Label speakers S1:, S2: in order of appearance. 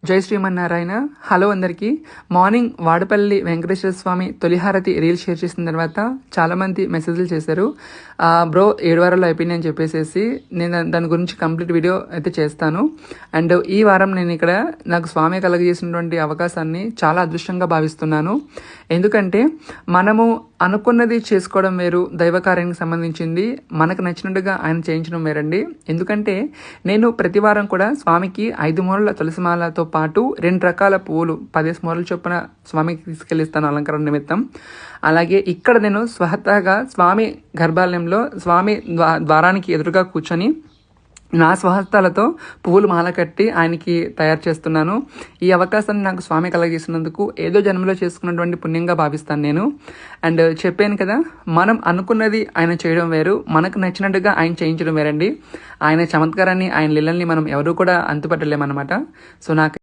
S1: జై శ్రీమన్నారాయణ. హలో అందరికీ. మార్నింగ్ వాడపల్లి వెంకటేశ్వర స్వామి తొలిహారతి reel share చేసిన తర్వాత చాలామంది మెసేజ్లు చేశారు. బ్రో 7 వారాలు అయిపోయింది అని చెప్పేసి నేను దాని గురించి కంప్లీట్ వీడియో అయితే చేస్తాను. అండ్ ఈ వారం నేను ఇక్కడ నాకు స్వామి కలగజేసినటువంటి అవకాశాన్ని చాలా అదృష్టంగా భావిస్తున్నాను. ఎందుకంటే మనము అనుకున్నది చేసుకోవడం వేరు, దైవ కార్యానికి సంబంధించింది మనకు నచ్చినట్టుగా ఆయన చేయించడం వేరండి. ఎందుకంటే నేను ప్రతి వారం కూడా స్వామికి 5 మూరల తులసిమాలతో పాటు 2 రకాల పువ్వులు 10 మూరల చొప్పున స్వామికి తీసుకెళ్ళిస్తాను అలంకరణ నిమిత్తం. అలాగే ఇక్కడ నేను స్వతహాగా స్వామి గర్భాలయంలో స్వామి ద్వారానికి ఎదురుగా కూర్చొని నా స్వహస్తాలతో పువ్వులు మాల కట్టి ఆయనకి తయారు చేస్తున్నాను. ఈ అవకాశాన్ని నాకు స్వామి కలగజేసినందుకు ఏదో జన్మలో చేసుకున్నటువంటి పుణ్యంగా భావిస్తాను నేను. అండ్ చెప్పాను కదా, మనం అనుకున్నది ఆయన చేయడం వేరు, మనకు నచ్చినట్టుగా ఆయన చేయించడం వేరండి. ఆయన చమత్కారాన్ని, ఆయన లీలల్ని మనం ఎవరు కూడా అంతుపట్టలేమన్నమాట. సో నాకు